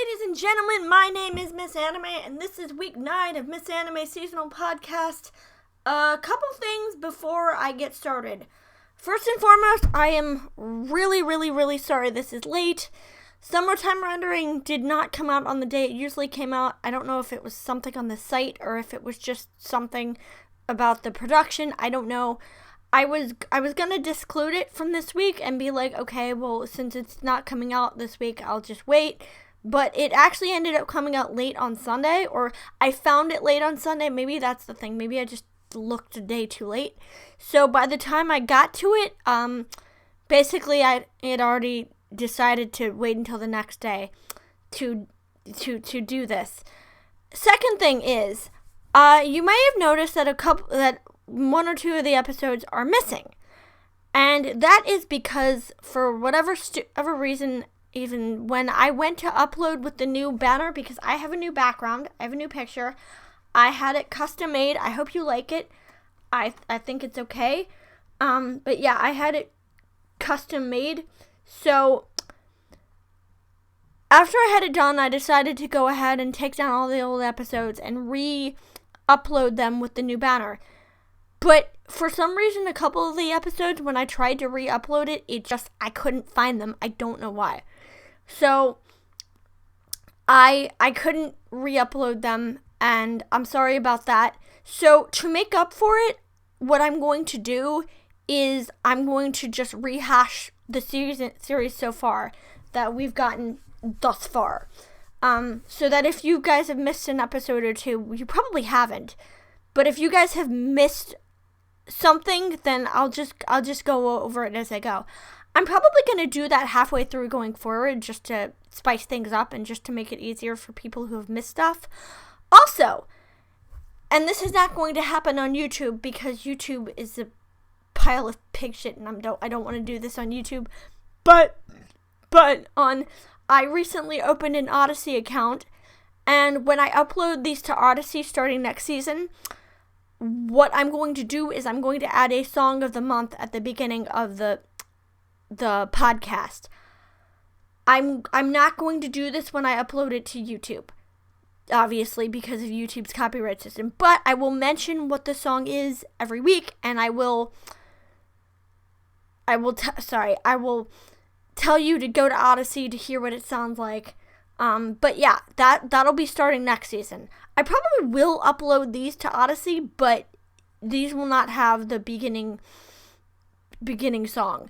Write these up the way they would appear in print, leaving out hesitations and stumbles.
ladies and gentlemen, my name is Miss Anime, and this is week 9 of Miss Anime Seasonal Podcast. A couple things before I get started. First and foremost, I am really sorry this is late. Summertime Rendering did not come out on the day it usually came out. I don't know if it was something on the site or if it was just something about the production. I don't know. I was gonna disclude it from this week and be like, okay, well, since it's not coming out this week, I'll just wait. But it actually ended up coming out late on Sunday, or I found it late on Sunday. Maybe that's the thing. Maybe I just looked a day too late. So by the time I got to it, basically I had already decided to wait until the next day to do this. Second thing is, you may have noticed that one or two of the episodes are missing. And that is because for whatever reason, even when I went to upload with the new banner, because I have a new background, I have a new picture, I had it custom made. I hope you like it. I think it's okay. But yeah, I had it custom made. So after I had it done, I decided to go ahead and take down all the old episodes and re-upload them with the new banner. But for some reason, a couple of the episodes, when I tried to re-upload it, I couldn't find them. I don't know why. So I couldn't re-upload them, and I'm sorry about that. So to make up for it, what I'm going to do is I'm going to just rehash the series so far that we've gotten thus far. So that if you guys have missed an episode or two, you probably haven't. But if you guys have missed something, then I'll just go over it as I go. I'm probably going to do that halfway through going forward, just to spice things up and just to make it easier for people who have missed stuff. Also, and this is not going to happen on YouTube because YouTube is a pile of pig shit, and I don't want to do this on YouTube. But I recently opened an Odyssey account, and when I upload these to Odyssey starting next season, what I'm going to do is I'm going to add a song of the month at the beginning of the podcast. I'm not going to do this when I upload it to YouTube, obviously because of YouTube's copyright system, but I will mention what the song is every week, and I will tell you to go to Odyssey to hear what it sounds like. But yeah, that'll be starting next season. I probably will upload these to Odyssey, but these will not have the beginning song.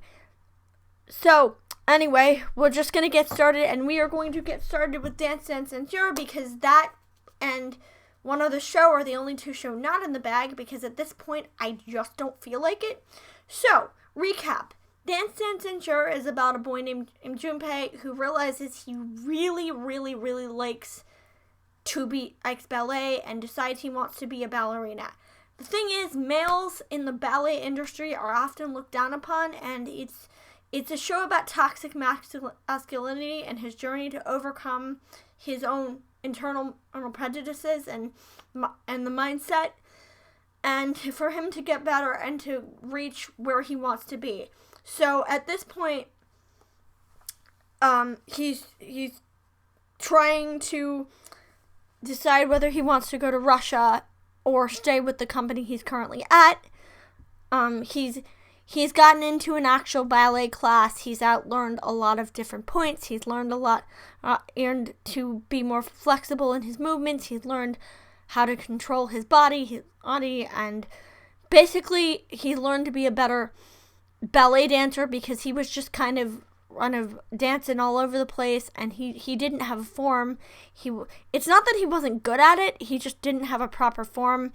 So, anyway, we're just going to get started, and we are going to get started with Dance Dance Censure, because that and One Other Show are the only two shows not in the bag, because at this point, I just don't feel like it. So, recap. Dance Dance Censure is about a boy named Junpei who realizes he really likes ballet and decides he wants to be a ballerina. The thing is, males in the ballet industry are often looked down upon, and it's a show about toxic masculinity and his journey to overcome his own internal prejudices and the mindset, and for him to get better and to reach where he wants to be. So at this point, he's trying to decide whether he wants to go to Russia or stay with the company he's currently at. He's gotten into an actual ballet class. He's outlearned a lot of different points. He's learned a lot, and to be more flexible in his movements. He's learned how to control his body, and basically he learned to be a better ballet dancer, because he was just kind of dancing all over the place, and he didn't have a form. It's not that he wasn't good at it, he just didn't have a proper form.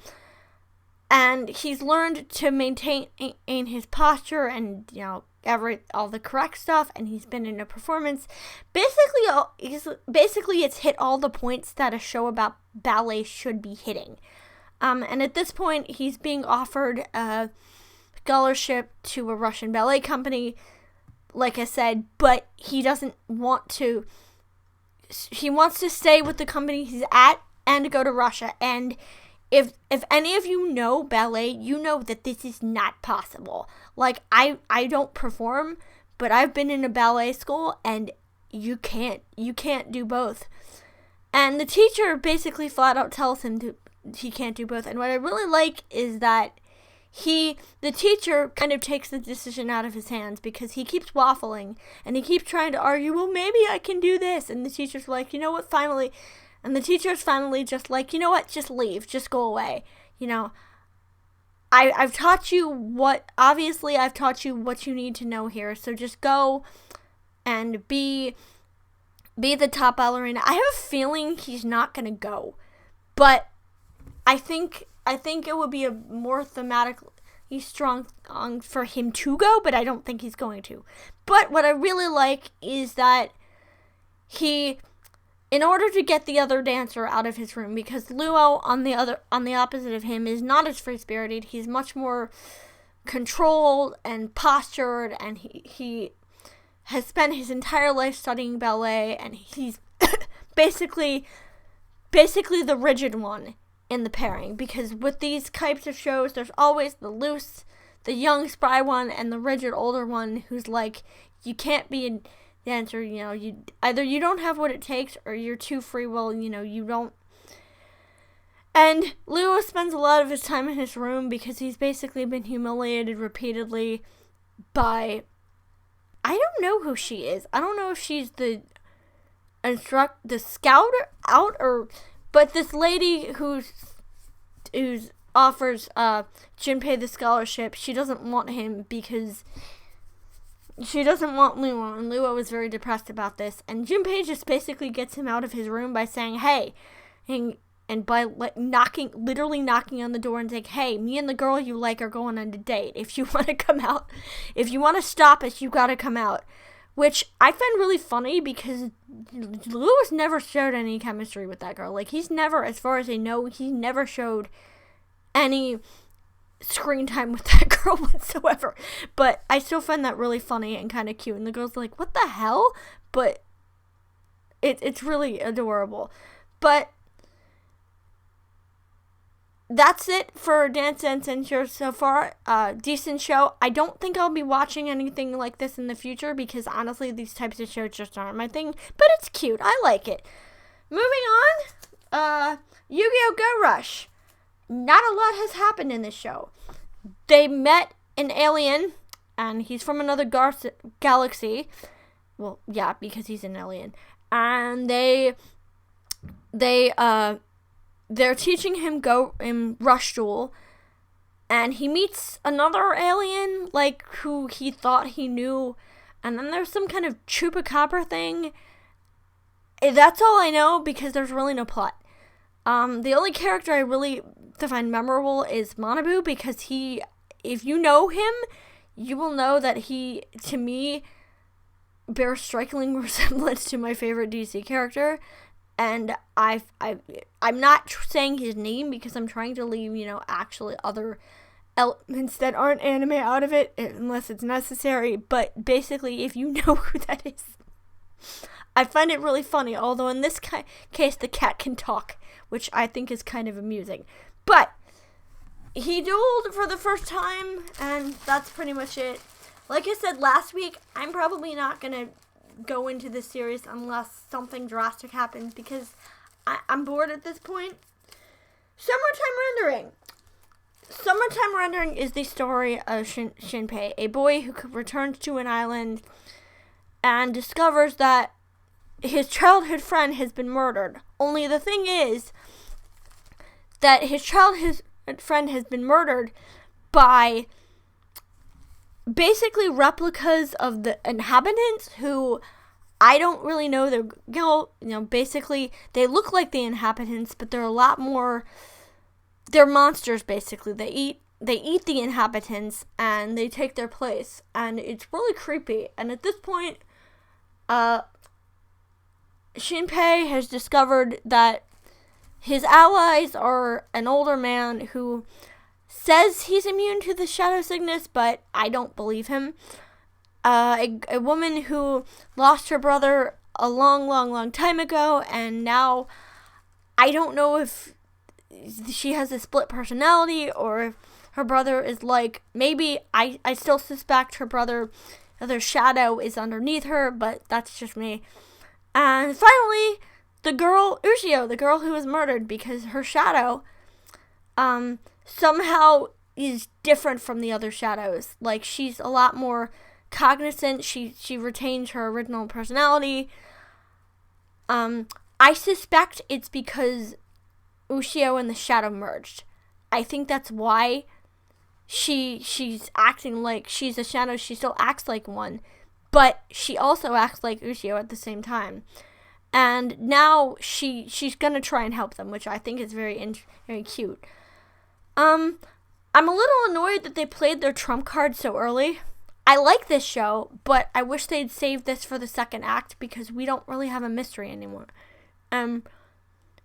And he's learned to maintain his posture and, all the correct stuff, and he's been in a performance. Basically it's hit all the points that a show about ballet should be hitting. And at this point, he's being offered a scholarship to a Russian ballet company, like I said, but he doesn't want to. He wants to stay with the company he's at and go to Russia. And if any of you know ballet, you know that this is not possible. Like, I don't perform, but I've been in a ballet school, and you can't do both. And the teacher basically flat out tells him he can't do both. And what I really like is that the teacher kind of takes the decision out of his hands, because he keeps waffling and he keeps trying to argue, well, maybe I can do this. And the teacher's like, you know what, finally. And the teacher's finally just like, you know what, just leave, just go away. I've taught you I've taught you what you need to know here. So just go and be the top ballerina. I have a feeling he's not going to go, but I think it would be a more thematically strong for him to go, but I don't think he's going to. But what I really like is that in order to get the other dancer out of his room, because Luo on the opposite of him is not as free-spirited. He's much more controlled and postured, and he has spent his entire life studying ballet, and he's basically the rigid one in the pairing, because with these types of shows, there's always the young, spry one, and the rigid, older one who's like, you can't be a dancer, either you don't have what it takes, or you're too free will, you don't. And Luo spends a lot of his time in his room because he's basically been humiliated repeatedly by, I don't know who she is. I don't know if she's the scout out, but this lady who offers Junpei the scholarship, she doesn't want him because she doesn't want Luo, and Luo is very depressed about this. And Junpei just basically gets him out of his room by saying, hey, and by literally knocking on the door and saying, hey, me and the girl you like are going on a date. If you want to come out, if you want to stop us, you got to come out. Which I find really funny, because Luo's never showed any chemistry with that girl. Like, he's never, as far as I know, he never showed any screen time with that girl whatsoever. But I still find that really funny and kind of cute. And the girl's like, what the hell? But it's really adorable. But that's it for Dance Dance Intro so far. Decent show. I don't think I'll be watching anything like this in the future, because honestly, these types of shows just aren't my thing. But it's cute. I like it. Moving on, Yu-Gi-Oh! Go Rush. Not a lot has happened in this show. They met an alien, and he's from another galaxy. Well, yeah, because he's an alien. And they're teaching him Go in Rush Duel, and he meets another alien, like, who he thought he knew, and then there's some kind of chupacabra thing. That's all I know, because there's really no plot. The only character I really find memorable is Manabu, because if you know him, you will know that he, to me, bears striking resemblance to my favorite DC character. And I'm not saying his name because I'm trying to leave, actually other elements that aren't anime out of it, unless it's necessary. But basically, if you know who that is, I find it really funny. Although in this case, the cat can talk, which I think is kind of amusing. But he dueled for the first time, and that's pretty much it. Like I said last week, I'm probably not going to go into this series unless something drastic happens, because I'm bored at this point. Summertime Rendering is the story of Shinpei, a boy who returns to an island and discovers that his childhood friend has been murdered. Only the thing is that his childhood friend has been murdered by basically replicas of the inhabitants, who I don't really know. They're, basically they look like the inhabitants, but they're a lot more. They're monsters, basically. They eat the inhabitants and they take their place, and it's really creepy. And at this point, Shinpei has discovered that his allies are an older man who says he's immune to the shadow sickness, but I don't believe him. A woman who lost her brother a long time ago, and now I don't know if she has a split personality or if her brother is like, maybe I still suspect her brother other shadow is underneath her, but that's just me. And finally, the girl, Ushio, the girl who was murdered because her shadow somehow is different from the other shadows. Like, she's a lot more cognizant. She retains her original personality. I suspect it's because Ushio and the shadow merged. I think that's why she's acting like she's a shadow. She still acts like one, but she also acts like Ushio at the same time. And now she's gonna try and help them, which I think is very cute. I'm a little annoyed that they played their trump card so early. I like this show, but I wish they'd saved this for the second act because we don't really have a mystery anymore.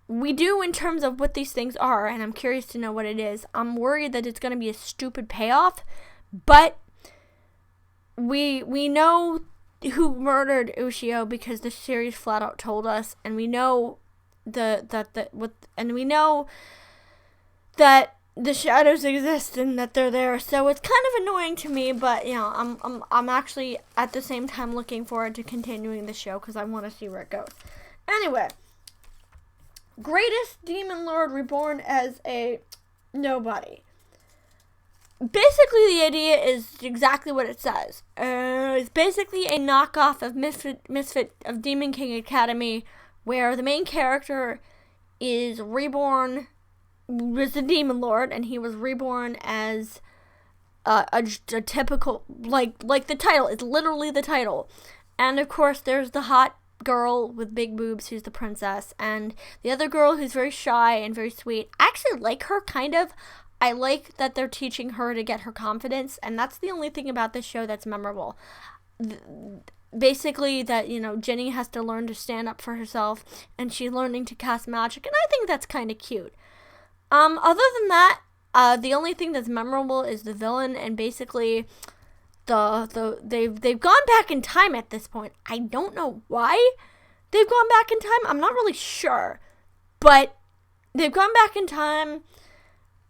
We do in terms of what these things are, and I'm curious to know what it is. I'm worried that it's going to be a stupid payoff, but we know who murdered Ushio because the series flat out told us, and we know we know that the shadows exist and that they're there. So it's kind of annoying to me, but I'm actually at the same time looking forward to continuing the show because I want to see where it goes. Anyway, greatest demon lord reborn as a nobody. Basically, the idea is exactly what it says. It's basically a knockoff of Misfit of Demon King Academy, where the main character is reborn, was the demon lord, and he was reborn as a typical, like the title. It's literally the title. And of course, there's the hot girl with big boobs who's the princess, and the other girl who's very shy and very sweet. I actually like her, kind of. I like that they're teaching her to get her confidence, and that's the only thing about this show that's memorable. Basically, that, Jenny has to learn to stand up for herself, and she's learning to cast magic, and I think that's kind of cute. Other than that, the only thing that's memorable is the villain, and basically they've gone back in time at this point. I don't know why they've gone back in time. I'm not really sure, but they've gone back in time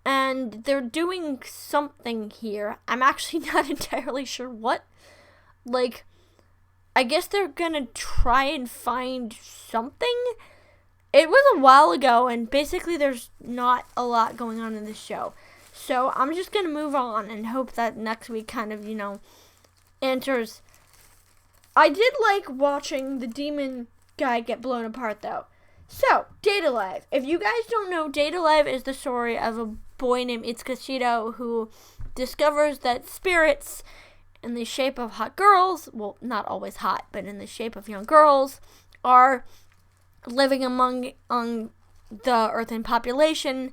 and they're doing something here. I'm actually not entirely sure what. Like, I guess they're gonna try and find something. It was a while ago, and basically there's not a lot going on in this show. So I'm just going to move on and hope that next week kind of, answers. I did like watching the demon guy get blown apart, though. So, Date Alive. If you guys don't know, Date Alive is the story of a boy named Itsuka who discovers that spirits in the shape of hot girls, well, not always hot, but in the shape of young girls, are living among the earthen population.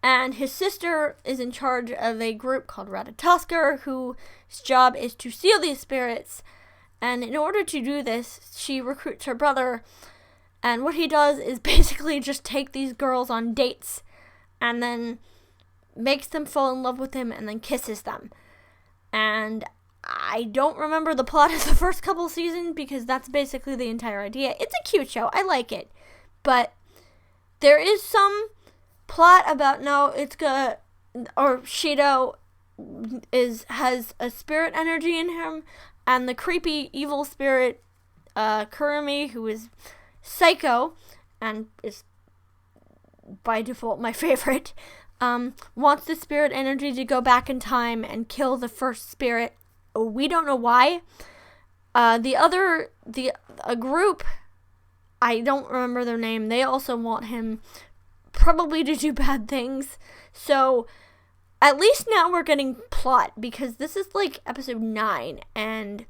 And his sister is in charge of a group called Ratatoskr, whose job is to steal these spirits. And in order to do this, she recruits her brother. And what he does is basically just take these girls on dates and then makes them fall in love with him and then kisses them. And I don't remember the plot of the first couple seasons because that's basically the entire idea. It's a cute show. I like it. But there is some plot about Shido has a spirit energy in him, and the creepy evil spirit Kurumi, who is psycho and is by default my favorite, wants the spirit energy to go back in time and kill the first spirit. We don't know why. A group, I don't remember their name, they also want him probably to do bad things. So at least now we're getting plot, because this is like episode 9, and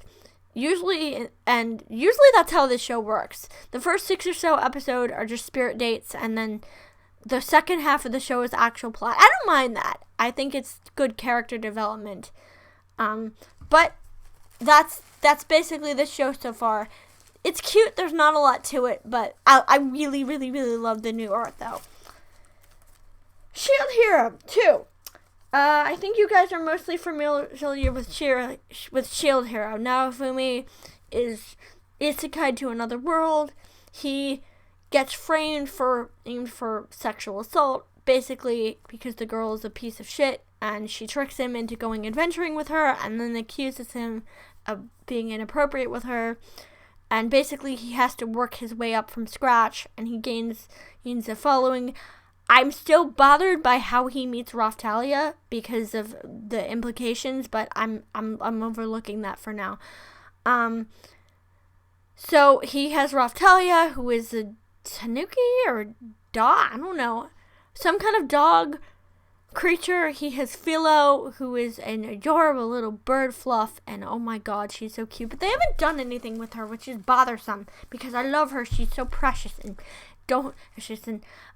usually that's how this show works. The first 6 or so episodes are just spirit dates, and then the second half of the show is actual plot. I don't mind that. I think it's good character development. But that's basically this show so far. It's cute. There's not a lot to it, but I really, really, really love the new art, though. Shield Hero 2. I think you guys are mostly familiar with Shield Hero. Naofumi is isekai to another world. He gets framed for sexual assault, basically because the girl is a piece of shit and she tricks him into going adventuring with her, and then accuses him of being inappropriate with her. And basically, he has to work his way up from scratch, and he gains a following. I'm still bothered by how he meets Raftalia because of the implications, but I'm overlooking that for now. So he has Raftalia, who is a tanuki or dog, I don't know, some kind of dog creature. He has Philo, who is an adorable little bird fluff, and oh my god, she's so cute. But they haven't done anything with her, which is bothersome, because I love her. She's so precious, and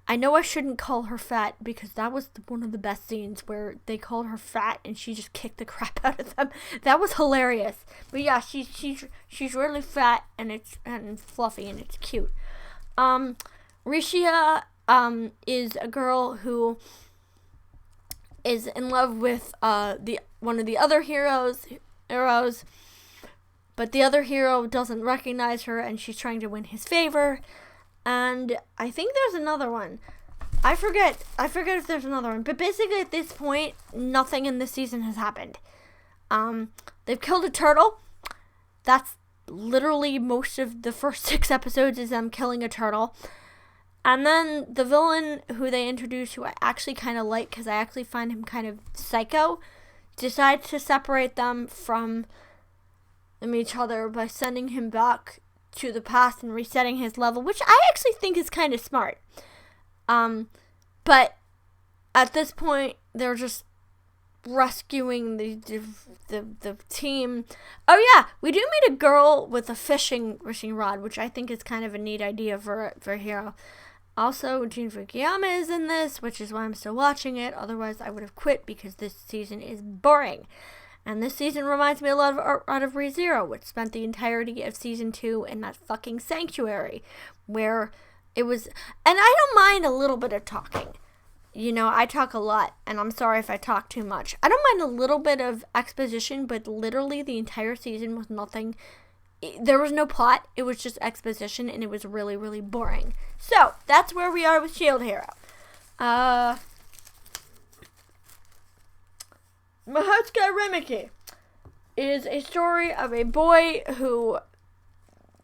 I know I shouldn't call her fat, because that was one of the best scenes where they called her fat and she just kicked the crap out of them. That was hilarious. But yeah, she's really fat and fluffy, and it's cute. Rishia is a girl who is in love with one of the other heroes, but the other hero doesn't recognize her, and she's trying to win his favor. And I think there's another one. I forget if there's another one. But basically, at this point, nothing in this season has happened. They've killed a turtle. That's literally most of the first 6 episodes is them killing a turtle. And then the villain who they introduced, who I actually kind of like, because I actually find him kind of psycho, decides to separate them from each other by sending him back to the past and resetting his level, which I actually think is kind of smart. But at this point, they're just rescuing the team. Oh yeah, we do meet a girl with a fishing rod, which I think is kind of a neat idea for a hero. Also, Jin Fukuyama is in this, which is why I'm still watching it. Otherwise, I would have quit because this season is boring. And this season reminds me a lot of out of ReZero, which spent the entirety of season 2 in that fucking sanctuary, where it was. And I don't mind a little bit of talking. You know, I talk a lot, and I'm sorry if I talk too much. I don't mind a little bit of exposition, but literally the entire season was nothing. There was no plot. It was just exposition, and it was really, really boring. So, that's where we are with Shield Hero. Mahatsuka Remikey is a story of a boy who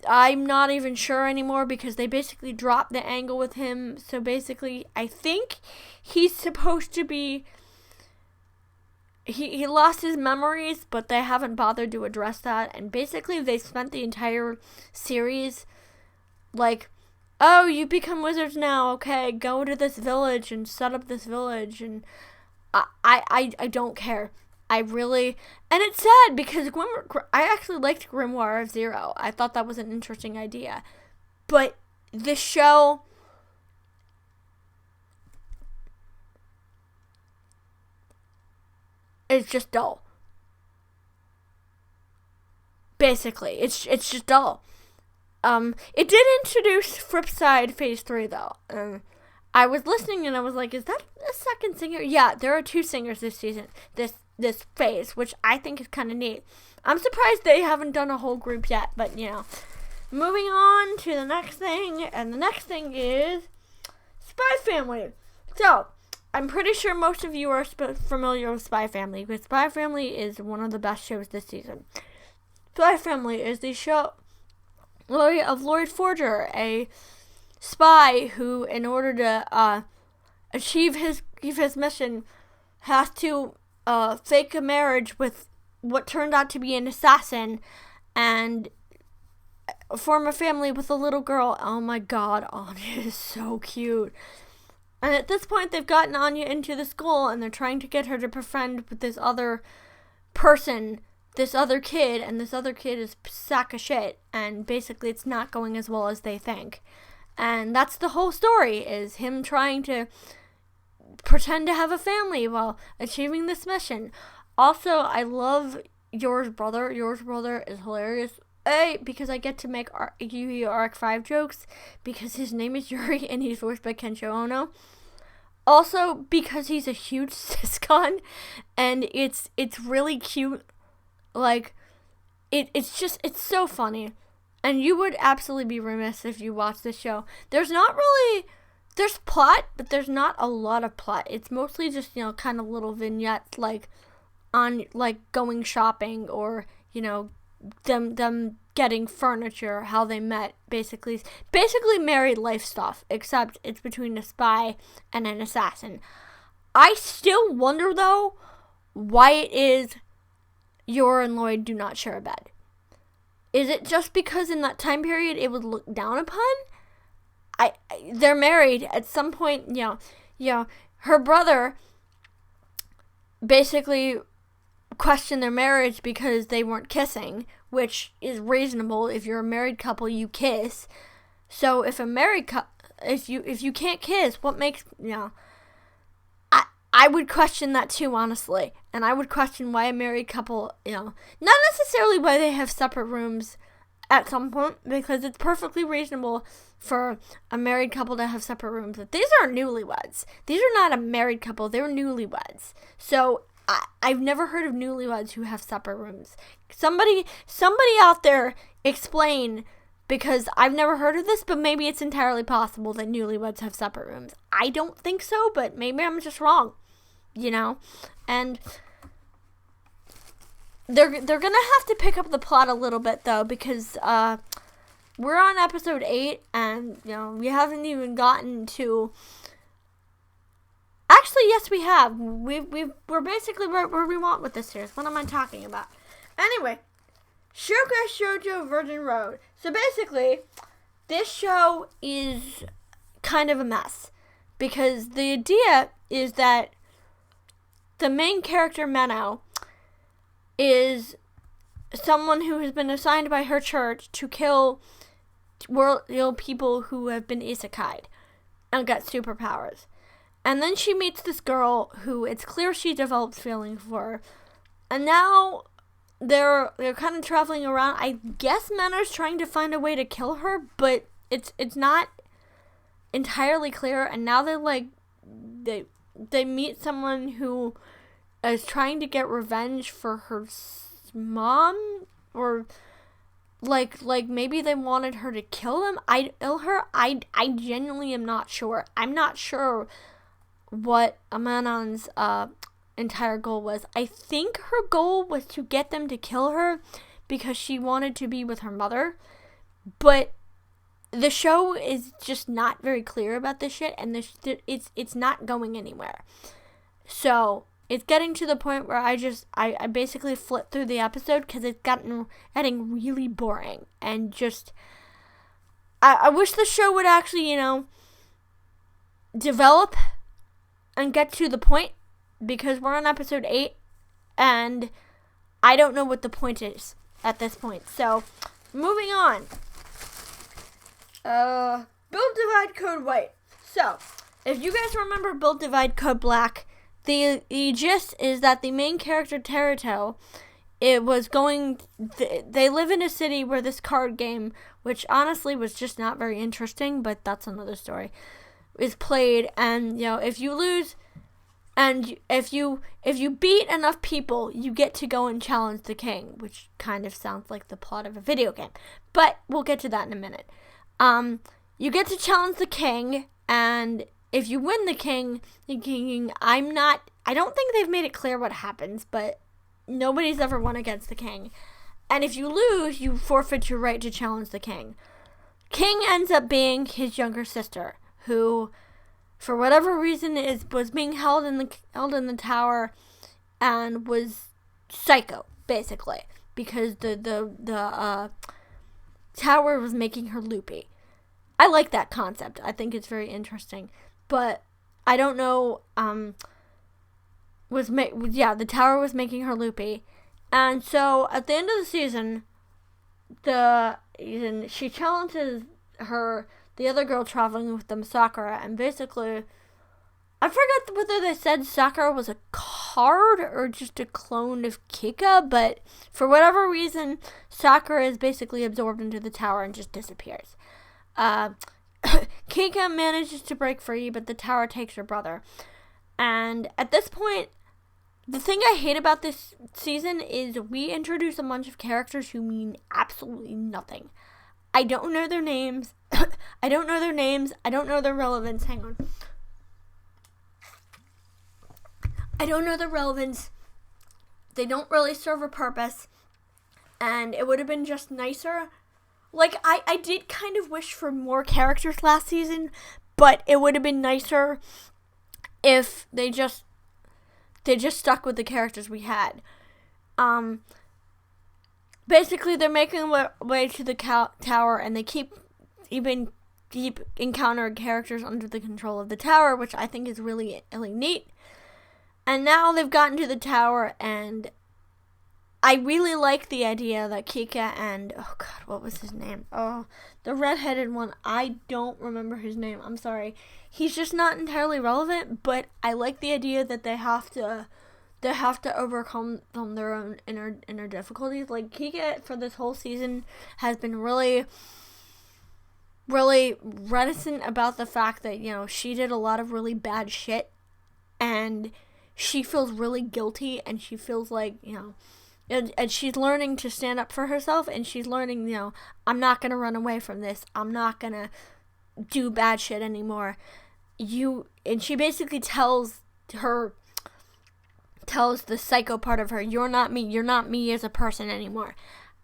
I'm not even sure anymore, because they basically dropped the angle with him. So basically, I think he's supposed to be... He lost his memories, but they haven't bothered to address that. And basically, they spent the entire series like, oh, you become wizards now, okay, go to this village and set up this village. And I don't care. I really... And it's sad, because I actually liked Grimoire of Zero. I thought that was an interesting idea. But the show... It's just dull. Basically, it's just dull. It did introduce Flipside Phase 3, though. I was listening and I was like, is that a second singer? Yeah, there are 2 singers this season, this phase, which I think is kind of neat. I'm surprised they haven't done a whole group yet, but, you know. Moving on to the next thing, and the next thing is Spy Family. So, I'm pretty sure most of you are familiar with Spy Family, because Spy Family is one of the best shows this season. Spy Family is the show of Lloyd Forger, a spy who, in order to achieve his mission, has to fake a marriage with what turned out to be an assassin and form a family with a little girl. Oh my god, Anya is so cute. And at this point, they've gotten Anya into the school, and they're trying to get her to befriend with this other person, this other kid, and this other kid is a sack of shit, and basically it's not going as well as they think. And that's the whole story, is him trying to pretend to have a family while achieving this mission. Also, I love Yours Brother. Yours Brother is hilarious. Because I get to make Yu-Gi-Oh! Arc 5 jokes, because his name is Yuri and he's voiced by Kensho Ono. Also, because he's a huge siscon, and it's really cute. Like, it's so funny. And you would absolutely be remiss if you watch this show. There's not really there's plot, but there's not a lot of plot. It's mostly just, kind of little vignettes, like on, like, going shopping, or, them getting furniture, how they met, basically married life stuff, except it's between a spy and an assassin. I still wonder, though, why it is Yor and Lloyd do not share a bed. Is it just because in that time period it was looked down upon? They're married at some point. Her brother basically questioned their marriage because they weren't kissing, which is reasonable. If you're a married couple, you kiss. So if a married couple, if you can't kiss, what makes I would question that too, honestly. And I would question why a married couple, not necessarily why they have separate rooms at some point, because it's perfectly reasonable for a married couple to have separate rooms. But these are newlyweds. These are not a married couple. They're newlyweds. So I've never heard of newlyweds who have separate rooms. Somebody out there explain, because I've never heard of this, but maybe it's entirely possible that newlyweds have separate rooms. I don't think so, but maybe I'm just wrong, And they're gonna have to pick up the plot a little bit, though, because we're on episode 8, and we haven't even gotten to. Actually, yes, we have. We're basically where we want with this series. What am I talking about? Anyway, Shuka Shoujo Virgin Road. So basically, this show is kind of a mess, because the idea is that the main character, Menno, is someone who has been assigned by her church to kill people who have been isekai'd and got superpowers. And then she meets this girl who it's clear she develops feelings for. And now they're kind of traveling around. I guess Menno's trying to find a way to kill her, but it's not entirely clear. And now they meet someone who is trying to get revenge for her mom, or like maybe they wanted her to kill them. I genuinely am not sure. I'm not sure what Amanon's entire goal was. I think her goal was to get them to kill her because she wanted to be with her mother, but the show is just not very clear about this shit, and it's not going anywhere. So it's getting to the point where I basically flipped through the episode because it's getting really boring, and just I wish the show would actually develop and get to the point, because we're on episode 8, and I don't know what the point is at this point. So, moving on. Build Divide Code White. So, if you guys remember Build Divide Code Black, the gist is that the main character, Teruto, they live in a city where this card game, which honestly was just not very interesting, but that's another story, is played, and if you lose, and if you beat enough people, you get to go and challenge the king, which kind of sounds like the plot of a video game, but we'll get to that in a minute. You get to challenge the king, and if you win the king, I don't think they've made it clear what happens, but nobody's ever won against the king. And if you lose, you forfeit your right to challenge the king. King ends up being his younger sister, who, for whatever reason, was being held in the tower, and was psycho, basically, because the tower was making her loopy. I like that concept. I think it's very interesting, but I don't know. The tower was making her loopy, and so at the end of the season, she challenges the other girl traveling with them, Sakura, and basically, I forgot whether they said Sakura was a card or just a clone of Kika, but for whatever reason, Sakura is basically absorbed into the tower and just disappears. Kika manages to break free, but the tower takes her brother. And at this point, the thing I hate about this season is we introduce a bunch of characters who mean absolutely nothing. I don't know their names. I don't know their names. I don't know their relevance. Hang on. I don't know their relevance. They don't really serve a purpose. And it would have been just nicer. Like, I did kind of wish for more characters last season, but it would have been nicer if they just stuck with the characters we had. Basically, they're making their way to the tower, and they keep encountering characters under the control of the tower, which I think is really, really neat. And now they've gotten to the tower, and I really like the idea that Kika and, oh god, what was his name? Oh, the redheaded one. I don't remember his name. I'm sorry. He's just not entirely relevant, but I like the idea that they have to overcome their own inner difficulties. Like, Kika for this whole season has been really, really reticent about the fact that, you know, she did a lot of really bad shit, and she feels really guilty, and she feels like, you know, and she's learning to stand up for herself, and she's learning, you know, I'm not going to run away from this. I'm not going to do bad shit anymore. And she basically tells the psycho part of her, you're not me as a person anymore.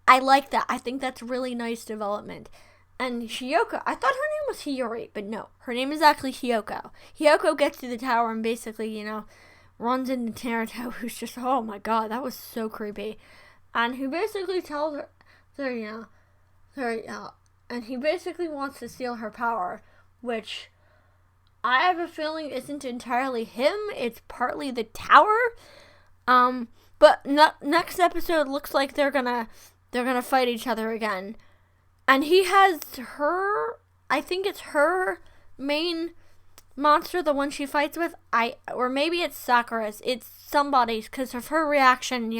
I like that. I think that's really nice development. And Hiyoko, I thought her name was Hiyori, but no, her name is actually Hiyoko. Hiyoko gets to the tower and basically, you know, runs into Naruto, who's just, oh my god, that was so creepy. And he basically tells her, and he basically wants to steal her power, which I have a feeling isn't entirely him, it's partly the tower. But next episode looks like they're gonna fight each other again. And he has her, I think it's her main monster, the one she fights with, or maybe it's Sakura's, it's somebody's, because of her reaction,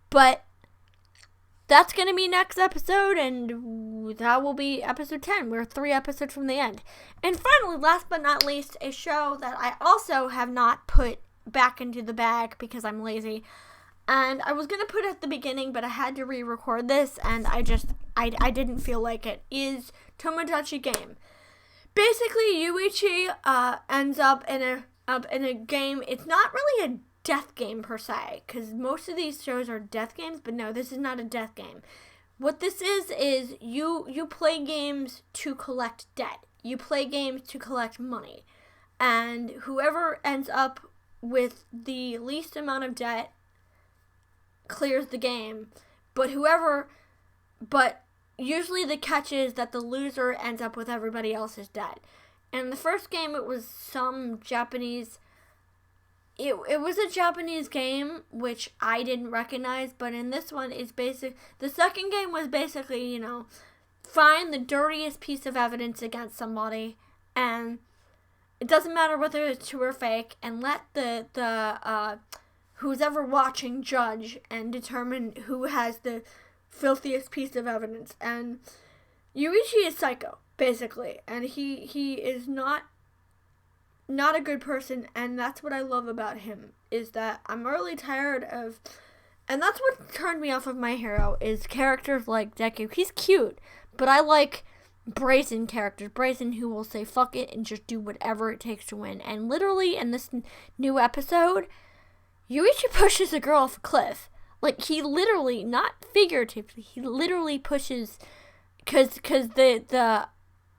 but that's going to be next episode, and that will be episode 10, we're 3 episodes from the end. And finally, last but not least, a show that I also have not put back into the bag, because I'm lazy, and I was going to put it at the beginning, but I had to re-record this, and I didn't feel like it, is Tomodachi Game. Basically, Yuichi ends up in a game. It's not really a death game per se, because most of these shows are death games, but no, this is not a death game. What this is you play games to collect debt. You play games to collect money. And whoever ends up with the least amount of debt clears the game. But usually the catch is that the loser ends up with everybody else's debt. And the first game, it was some Japanese... It was a Japanese game, which I didn't recognize, but in this one, it's basic. The second game was basically, you know, find the dirtiest piece of evidence against somebody, and it doesn't matter whether it's true or fake, and let the who's ever watching judge and determine who has the filthiest piece of evidence. And Yuichi is psycho, basically, and he is not a good person, and that's what I love about him, is that I'm really tired of, and that's what turned me off of My Hero, is characters like Deku. He's cute, but I like brazen characters, brazen who will say fuck it and just do whatever it takes to win. And literally in this new episode, Yuichi pushes a girl off a cliff. Like, he literally, not figuratively, he literally pushes, because the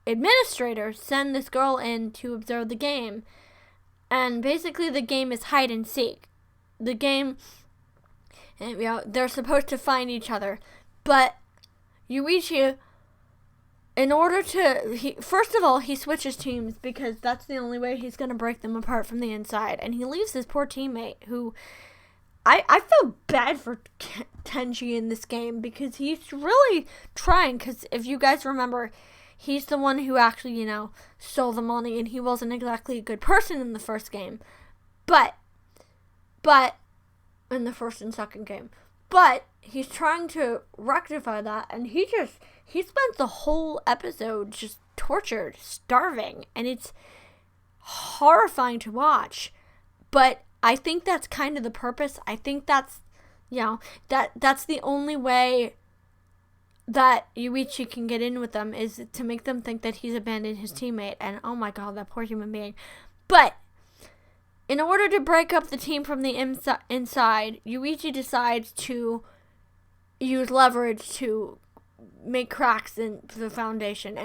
administrators send this girl in to observe the game, and basically the game is hide and seek. The game, you know, they're supposed to find each other, but Yuichi, in order to, first of all, he switches teams because that's the only way he's going to break them apart from the inside, and he leaves his poor teammate, who, I feel bad for Tenji in this game, because he's really trying, because if you guys remember, he's the one who actually, you know, stole the money, and he wasn't exactly a good person in the first game. But, in the first and second game. But, he's trying to rectify that, and he spent the whole episode just tortured, starving, and it's horrifying to watch. But I think that's kind of the purpose. I think that's, you know, that's the only way that Yuichi can get in with them is to make them think that he's abandoned his teammate. And oh my god, that poor human being. But in order to break up the team from the inside, Yuichi decides to use leverage to make cracks in the foundation.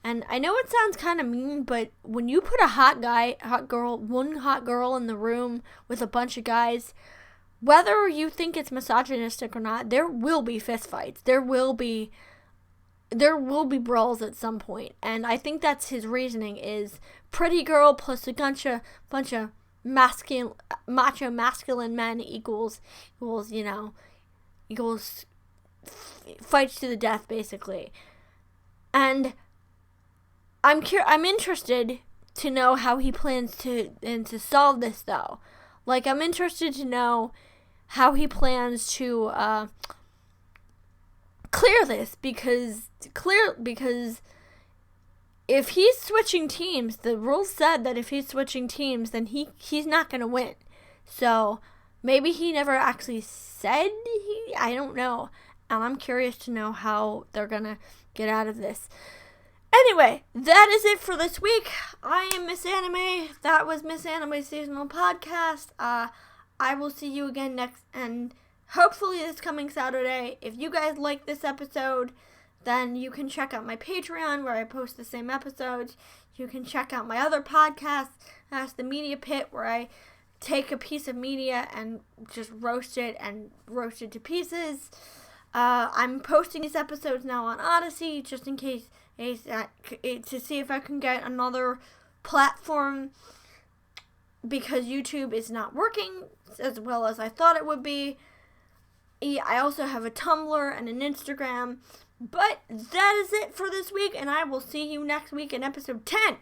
And I know it sounds kind of mean, but when you put one hot girl in the room with a bunch of guys, whether you think it's misogynistic or not, there will be fistfights. There will be brawls at some point. And I think that's his reasoning is pretty girl plus a bunch of macho masculine men equals fights to the death, basically. And I'm interested to know how he plans to solve this, though. Like, I'm interested to know how he plans to clear this, because if he's switching teams, the rules said that if he's switching teams, then he's not going to win. So maybe he never actually said I don't know. And I'm curious to know how they're going to get out of this. Anyway, that is it for this week. I am Miss Anime. That was Miss Anime Seasonal Podcast. I will see you again next, and hopefully this coming Saturday. If you guys like this episode, then you can check out my Patreon where I post the same episodes. You can check out my other podcast, that's the Media Pit, where I take a piece of media and just roast it to pieces. I'm posting these episodes now on Odyssey, just in case, to see if I can get another platform, because YouTube is not working as well as I thought it would be. I also have a Tumblr and an Instagram. But that is it for this week, and I will see you next week in episode 10.